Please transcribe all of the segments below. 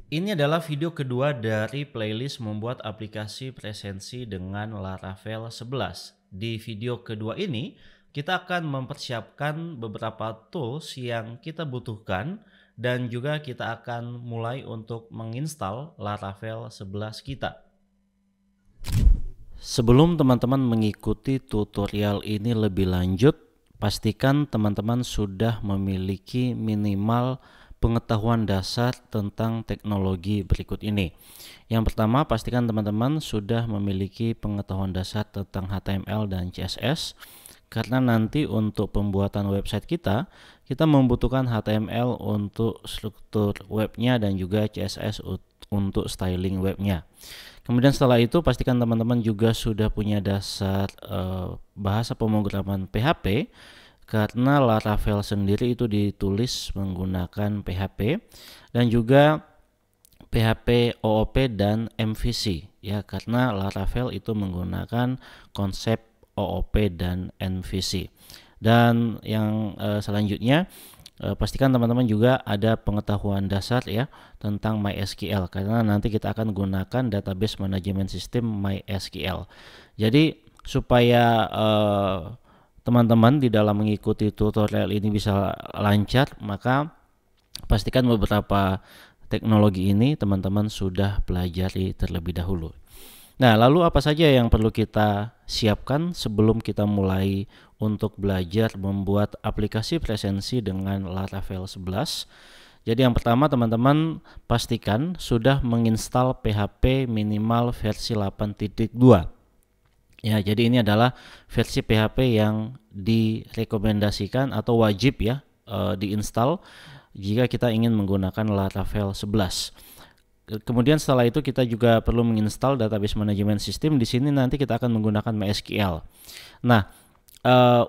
Ini adalah video kedua dari playlist membuat aplikasi presensi dengan Laravel 11. Di video kedua ini, kita akan mempersiapkan beberapa tools yang kita butuhkan dan juga kita akan mulai untuk menginstal Laravel 11 kita. Sebelum teman-teman mengikuti tutorial ini lebih lanjut, pastikan teman-teman sudah memiliki minimal pengetahuan dasar tentang teknologi berikut ini. Yang pertama, pastikan teman-teman sudah memiliki pengetahuan dasar tentang HTML dan CSS, karena nanti untuk pembuatan website kita membutuhkan HTML untuk struktur webnya dan juga CSS untuk styling webnya. Kemudian setelah itu pastikan teman-teman juga sudah punya dasar bahasa pemrograman PHP, karena Laravel sendiri itu ditulis menggunakan PHP dan juga PHP OOP dan MVC ya, karena Laravel itu menggunakan konsep OOP dan MVC. Dan yang selanjutnya pastikan teman-teman juga ada pengetahuan dasar ya tentang MySQL, karena nanti kita akan gunakan database manajemen sistem MySQL. Jadi supaya teman-teman di dalam mengikuti tutorial ini bisa lancar, maka pastikan beberapa teknologi ini teman-teman sudah pelajari terlebih dahulu. Nah, lalu apa saja yang perlu kita siapkan sebelum kita mulai untuk belajar membuat aplikasi presensi dengan Laravel 11? Jadi yang pertama, teman-teman pastikan sudah menginstal PHP minimal versi 8.2. Ya, jadi ini adalah versi PHP yang direkomendasikan atau wajib ya diinstal jika kita ingin menggunakan Laravel 11. Kemudian setelah itu kita juga perlu menginstal database manajemen sistem. Di sini nanti kita akan menggunakan MySQL. Nah,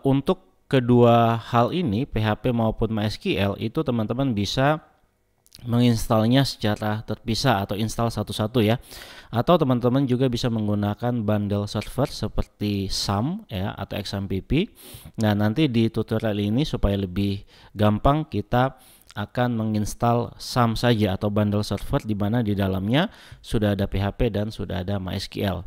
untuk kedua hal ini, PHP maupun MySQL, itu teman-teman bisa menginstalnya secara terpisah atau install satu-satu ya. Atau teman-teman juga bisa menggunakan bundle server seperti SAM ya atau XAMPP. Nah, nanti di tutorial ini supaya lebih gampang kita akan menginstal SAM saja atau bundle server, di mana di dalamnya sudah ada PHP dan sudah ada MySQL.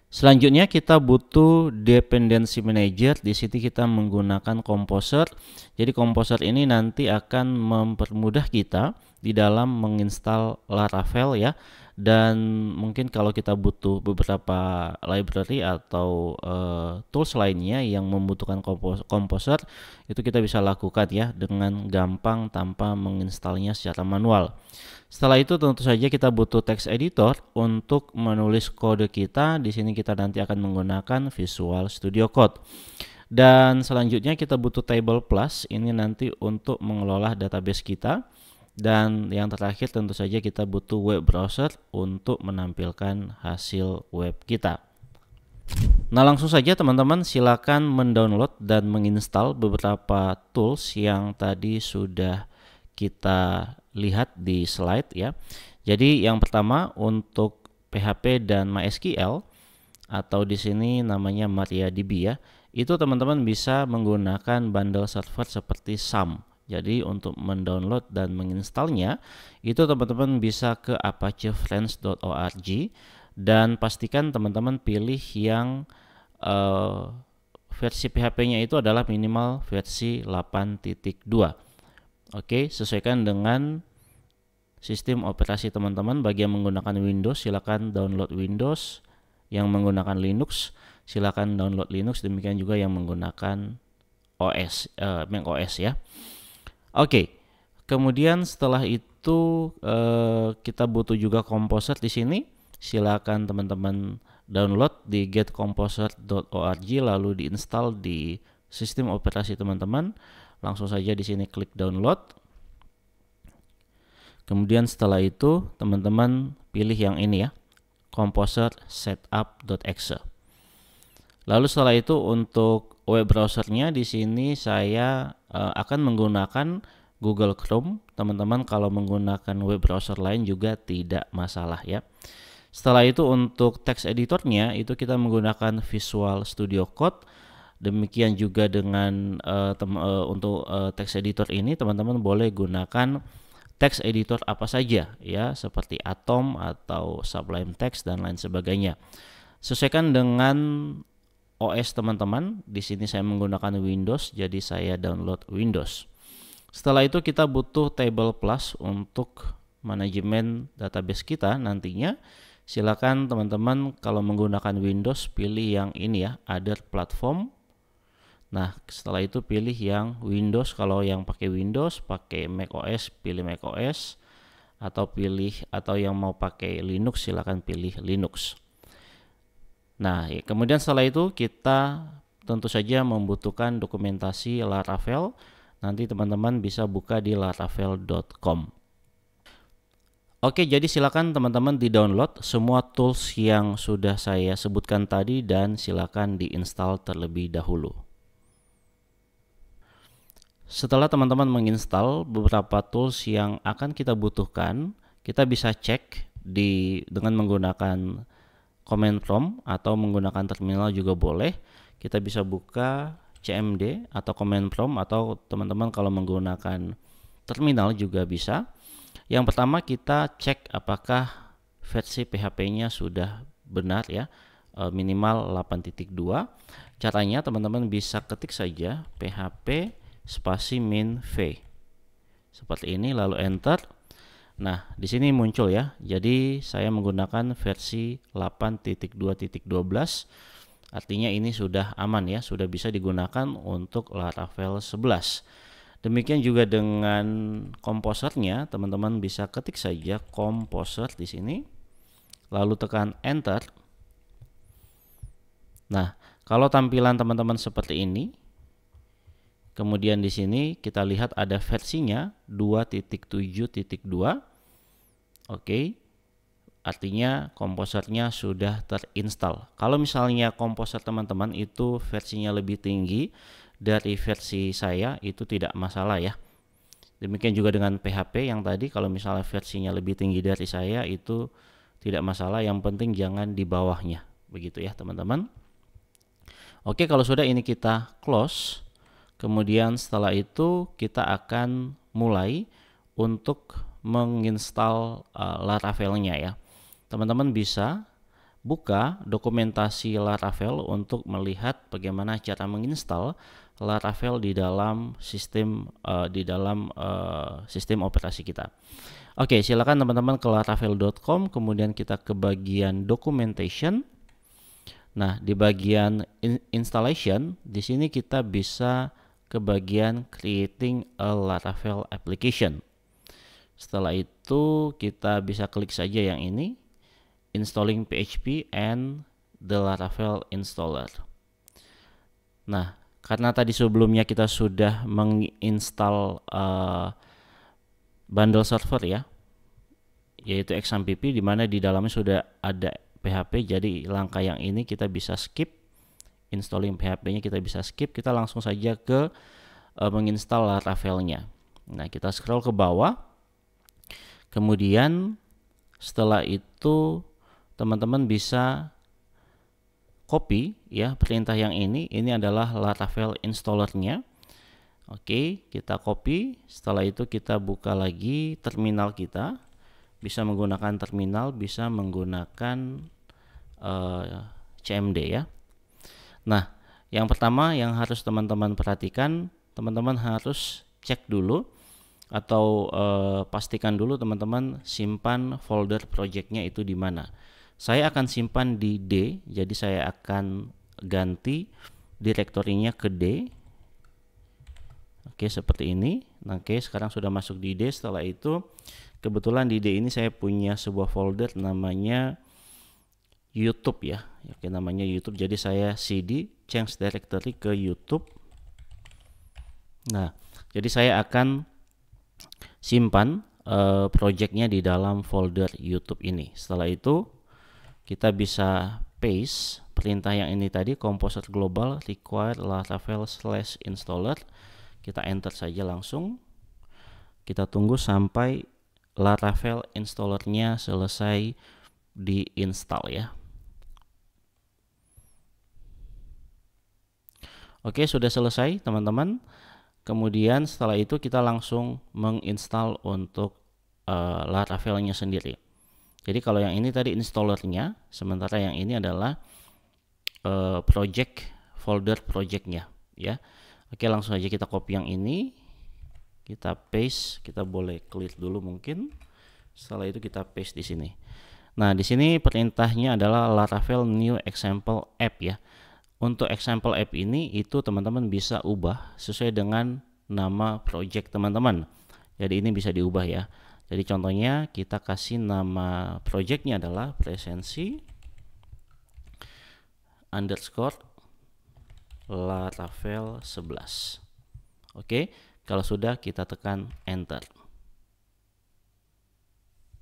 Selanjutnya kita butuh dependency manager. Di sini kita menggunakan Composer. Jadi Composer ini nanti akan mempermudah kita di dalam menginstal Laravel ya. Dan mungkin kalau kita butuh beberapa library atau tools lainnya yang membutuhkan Composer, itu kita bisa lakukan ya dengan gampang tanpa menginstalnya secara manual. Setelah itu tentu saja kita butuh text editor untuk menulis kode kita. Di sini kita nanti akan menggunakan Visual Studio Code. Dan selanjutnya kita butuh table plus, ini nanti untuk mengelola database kita. Dan yang terakhir tentu saja kita butuh web browser untuk menampilkan hasil web kita. Nah, langsung saja teman-teman silakan mendownload dan menginstal beberapa tools yang tadi sudah kita lihat di slide ya. Jadi yang pertama untuk PHP dan MySQL atau di sini namanya MariaDB ya. Itu teman-teman bisa menggunakan bundle server seperti SAM. Jadi untuk mendownload dan menginstalnya itu teman-teman bisa ke apachefriends.org dan pastikan teman-teman pilih yang versi PHP-nya itu adalah minimal versi 8.2. Oke, sesuaikan dengan sistem operasi teman-teman. Bagi yang menggunakan Windows silakan download Windows, yang menggunakan Linux silakan download Linux, demikian juga yang menggunakan Mac OS ya. Oke, kemudian setelah itu kita butuh juga Composer di sini. Silakan teman-teman download di getcomposer.org lalu diinstal di sistem operasi teman-teman. Langsung saja di sini klik download. Kemudian setelah itu teman-teman pilih yang ini ya, Composer setup.exe. Lalu setelah itu untuk web browsernya di sini saya akan menggunakan Google Chrome. Teman-teman kalau menggunakan web browser lain juga tidak masalah ya. Setelah itu untuk text editornya itu kita menggunakan Visual Studio Code. Demikian juga dengan untuk text editor ini teman-teman boleh gunakan text editor apa saja ya, seperti Atom atau Sublime Text dan lain sebagainya. Sesuaikan dengan OS teman-teman. Di sini saya menggunakan Windows, jadi saya download Windows. Setelah itu kita butuh Table Plus untuk manajemen database kita nantinya. Silakan teman-teman kalau menggunakan Windows pilih yang ini ya, Other Platform. Nah, setelah itu pilih yang Windows. Kalau yang pakai Windows, pakai macOS, pilih macOS, atau yang mau pakai Linux silakan pilih Linux. Nah, kemudian setelah itu kita tentu saja membutuhkan dokumentasi Laravel. Nanti teman-teman bisa buka di laravel.com. Oke, jadi silakan teman-teman di-download semua tools yang sudah saya sebutkan tadi dan silakan di-install terlebih dahulu. Setelah teman-teman menginstal beberapa tools yang akan kita butuhkan, kita bisa cek dengan menggunakan command prompt atau menggunakan terminal juga boleh. Kita bisa buka CMD atau command prompt, atau teman-teman kalau menggunakan terminal juga bisa. Yang pertama kita cek apakah versi PHP-nya sudah benar ya, minimal 8.2. Caranya teman-teman bisa ketik saja PHP spasi min v seperti ini, lalu enter. Nah, di sini muncul ya. Jadi saya menggunakan versi 8.2.12. Artinya ini sudah aman ya, sudah bisa digunakan untuk Laravel 11. Demikian juga dengan komposernya, teman-teman bisa ketik saja komposer di sini, lalu tekan enter. Nah, kalau tampilan teman-teman seperti ini, kemudian di sini kita lihat ada versinya 2.7.2. Oke. Artinya komposernya sudah terinstall. Kalau misalnya komposer teman-teman itu versinya lebih tinggi dari versi saya, itu tidak masalah ya. Demikian juga dengan PHP yang tadi, kalau misalnya versinya lebih tinggi dari saya itu tidak masalah, yang penting jangan di bawahnya. Begitu ya teman-teman. Oke, kalau sudah ini kita close. Kemudian setelah itu kita akan mulai untuk menginstal Laravel-nya ya. Teman-teman bisa buka dokumentasi Laravel untuk melihat bagaimana cara menginstal Laravel di dalam sistem sistem operasi kita. Oke, silakan teman-teman ke laravel.com, kemudian kita ke bagian documentation. Nah, di bagian installation di sini kita bisa ke bagian creating a Laravel application. Setelah itu kita bisa klik saja yang ini, installing PHP and the Laravel installer. Nah, karena tadi sebelumnya kita sudah menginstal bundle server ya, yaitu XAMPP, di mana di dalamnya sudah ada PHP. Jadi langkah yang ini kita bisa skip, installing PHP-nya kita bisa skip. Kita langsung saja ke menginstal Laravel-nya. Nah, kita scroll ke bawah. Kemudian setelah itu teman-teman bisa copy ya perintah yang ini. Ini adalah Laravel installernya. Oke, kita copy. Setelah itu kita buka lagi terminal kita. Bisa menggunakan terminal, bisa menggunakan CMD ya. Nah, yang pertama yang harus teman-teman perhatikan, teman-teman harus cek dulu atau pastikan dulu teman-teman simpan folder projectnya itu di mana. Saya akan simpan di D, jadi saya akan ganti direktorinya ke D. Oke, seperti ini. Oke, sekarang sudah masuk di D. Setelah itu kebetulan di D ini saya punya sebuah folder namanya YouTube ya. Oke, namanya YouTube. Jadi saya cd change directory ke YouTube. Nah, jadi saya akan simpan projectnya di dalam folder YouTube ini. Setelah itu kita bisa paste perintah yang ini tadi, composer global require laravel/installer. Kita enter saja langsung. Kita tunggu sampai Laravel installernya selesai diinstal ya. Oke, sudah selesai teman-teman. Kemudian setelah itu kita langsung menginstal untuk Laravel-nya sendiri. Jadi kalau yang ini tadi installernya, sementara yang ini adalah project folder projectnya ya. Oke, langsung aja kita copy yang ini, kita paste, kita boleh clear dulu mungkin. Setelah itu kita paste di sini. Nah, di sini perintahnya adalah Laravel new example app ya. Untuk example app ini itu teman-teman bisa ubah sesuai dengan nama project teman-teman. Jadi ini bisa diubah ya. Jadi contohnya kita kasih nama projectnya adalah presensi underscore Laravel 11. Oke, kalau sudah kita tekan enter.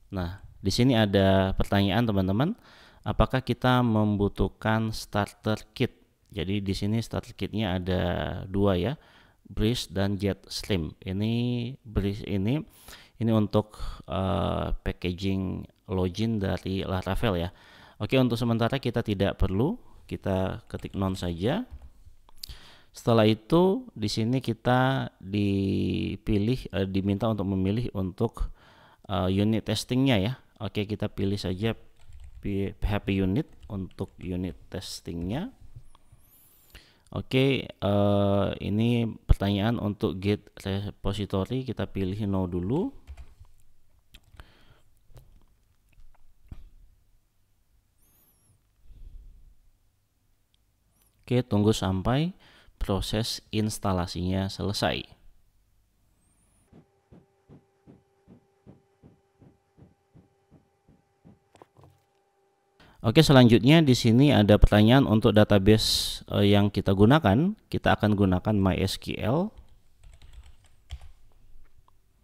Nah, di sini ada pertanyaan teman-teman, apakah kita membutuhkan starter kit? Jadi di sini starter kitnya ada dua ya, Breeze dan Jetstream. Ini Breeze ini untuk packaging login dari Laravel ya. Oke, untuk sementara kita tidak perlu, kita ketik none saja. Setelah itu di sini kita diminta untuk memilih untuk unit testingnya ya. Oke, kita pilih saja PHP unit untuk unit testingnya. Oke, ini pertanyaan untuk Git repository, kita pilih no dulu. Oke, tunggu sampai proses instalasinya selesai. Oke, selanjutnya di sini ada pertanyaan untuk database yang kita gunakan. Kita akan gunakan MySQL.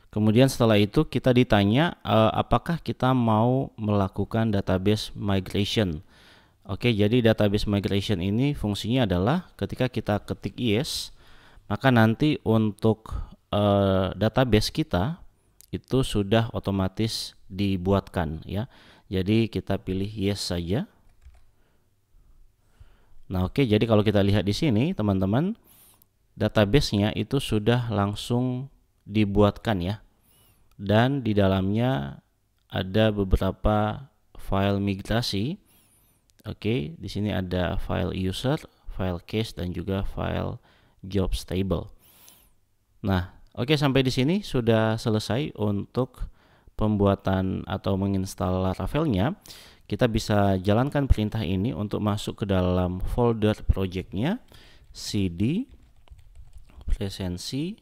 Kemudian setelah itu kita ditanya apakah kita mau melakukan database migration. Oke, jadi database migration ini fungsinya adalah ketika kita ketik yes, maka nanti untuk database kita itu sudah otomatis dibuatkan ya. Jadi kita pilih yes saja. Nah, oke, jadi kalau kita lihat di sini teman-teman, database-nya itu sudah langsung dibuatkan ya. Dan di dalamnya ada beberapa file migrasi. Oke, di sini ada file user, file case, dan juga file jobs table. Nah, oke, sampai di sini sudah selesai untuk pembuatan atau menginstal Laravel-nya. Kita bisa jalankan perintah ini untuk masuk ke dalam folder projectnya, cd presensi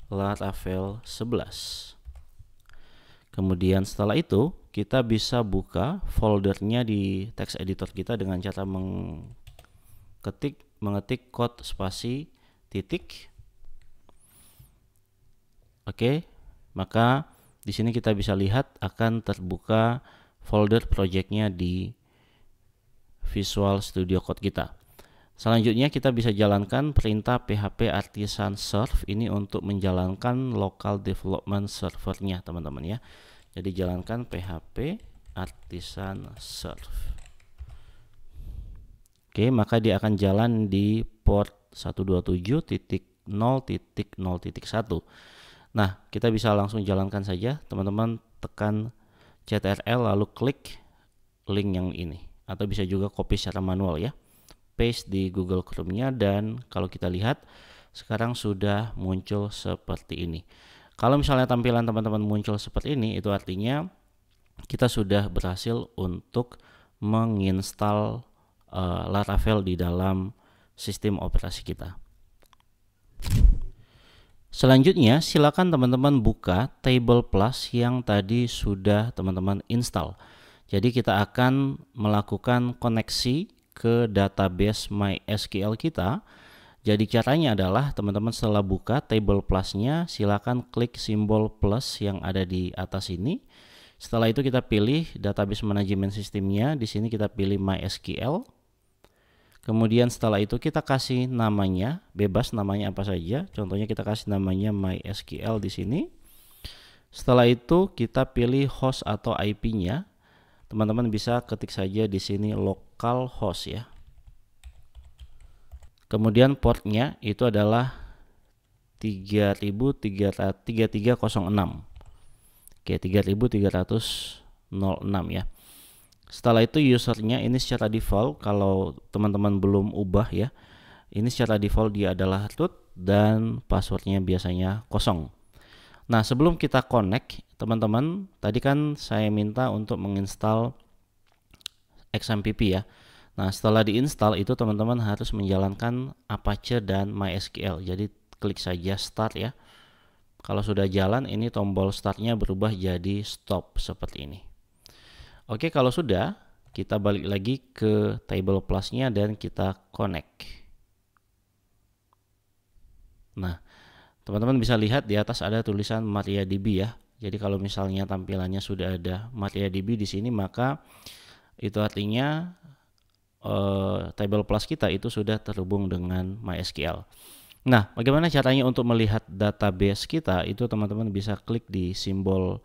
Laravel 11. Kemudian setelah itu kita bisa buka foldernya di text editor kita dengan cara mengetik kode spasi titik. Oke, maka di sini kita bisa lihat akan terbuka folder projectnya di Visual Studio Code kita. Selanjutnya kita bisa jalankan perintah php artisan serve ini untuk menjalankan local development servernya teman-teman ya. Jadi jalankan php artisan serve. Oke, maka dia akan jalan di port 127.0.0.1. Nah, kita bisa langsung jalankan saja. Teman-teman tekan CTRL lalu klik link yang ini, atau bisa juga copy secara manual ya. Paste di Google Chrome-nya, dan kalau kita lihat sekarang sudah muncul seperti ini. Kalau misalnya tampilan teman-teman muncul seperti ini, itu artinya kita sudah berhasil untuk menginstal Laravel di dalam sistem operasi kita. Selanjutnya, silakan teman-teman buka Table Plus yang tadi sudah teman-teman install. Jadi kita akan melakukan koneksi ke database MySQL kita. Jadi caranya adalah teman-teman setelah buka Table Plus-nya, silakan klik simbol plus yang ada di atas ini. Setelah itu kita pilih database management sistemnya. Di sini kita pilih MySQL. Kemudian setelah itu kita kasih namanya, bebas namanya apa saja. Contohnya kita kasih namanya MySQL di sini. Setelah itu kita pilih host atau IP-nya. Teman-teman bisa ketik saja di sini localhost ya. Kemudian portnya itu adalah 3306. Oke, 3306 ya. Setelah itu usernya ini secara default, kalau teman-teman belum ubah ya, ini secara default dia adalah root dan passwordnya biasanya kosong. Nah, sebelum kita connect, teman-teman, tadi kan saya minta untuk menginstal XMPP ya. Nah, setelah diinstal itu teman-teman harus menjalankan Apache dan MySQL. Jadi klik saja start ya. Kalau sudah jalan, ini tombol startnya berubah jadi stop seperti ini. Oke, kalau sudah, kita balik lagi ke table plus-nya dan kita connect. Nah, teman-teman bisa lihat di atas ada tulisan MariaDB ya. Jadi kalau misalnya tampilannya sudah ada MariaDB di sini, maka itu artinya table plus kita itu sudah terhubung dengan MySQL. Nah, bagaimana caranya untuk melihat database kita? Itu teman-teman bisa klik di simbol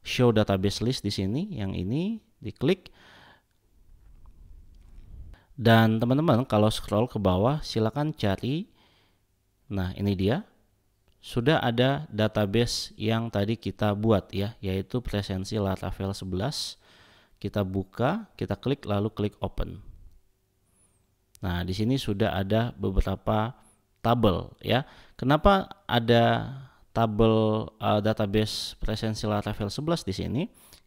show database list di sini, yang ini diklik. Dan teman-teman kalau scroll ke bawah silakan cari. Nah, ini dia. Sudah ada database yang tadi kita buat ya, yaitu presensi Laravel 11. Kita buka, kita klik lalu klik open. Nah, di sini sudah ada beberapa tabel ya. Kenapa ada tabel database presensi Laravel 11 di sini?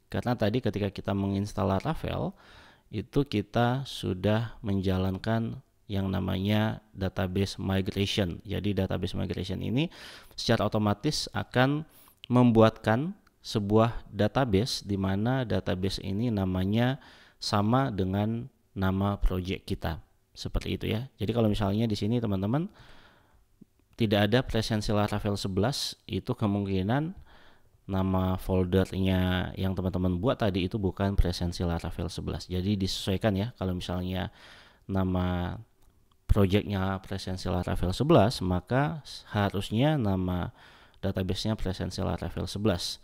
Karena tadi ketika kita menginstal Laravel itu kita sudah menjalankan yang namanya database migration. Jadi database migration ini secara otomatis akan membuatkan sebuah database di mana database ini namanya sama dengan nama project kita. Seperti itu ya. Jadi kalau misalnya di sini teman-teman tidak ada presensi Laravel 11, itu kemungkinan nama foldernya yang teman-teman buat tadi itu bukan presensi Laravel 11. Jadi disesuaikan ya, kalau misalnya nama projectnya presensi Laravel 11, maka harusnya nama databasenya presensi Laravel 11.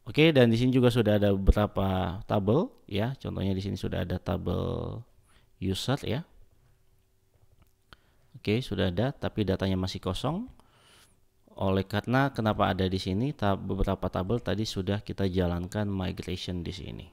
Oke, dan di sini juga sudah ada beberapa tabel ya. Contohnya di sini sudah ada tabel user ya. Oke, sudah ada, tapi datanya masih kosong. Oleh karena kenapa ada di sini, beberapa tabel tadi sudah kita jalankan migration di sini.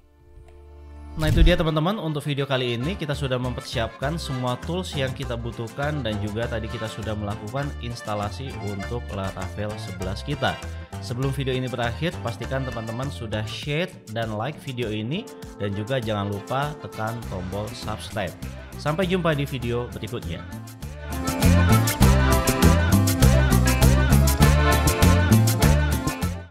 Nah, itu dia teman-teman, untuk video kali ini kita sudah mempersiapkan semua tools yang kita butuhkan dan juga tadi kita sudah melakukan instalasi untuk Laravel 11 kita. Sebelum video ini berakhir, pastikan teman-teman sudah share dan like video ini dan juga jangan lupa tekan tombol subscribe. Sampai jumpa di video berikutnya.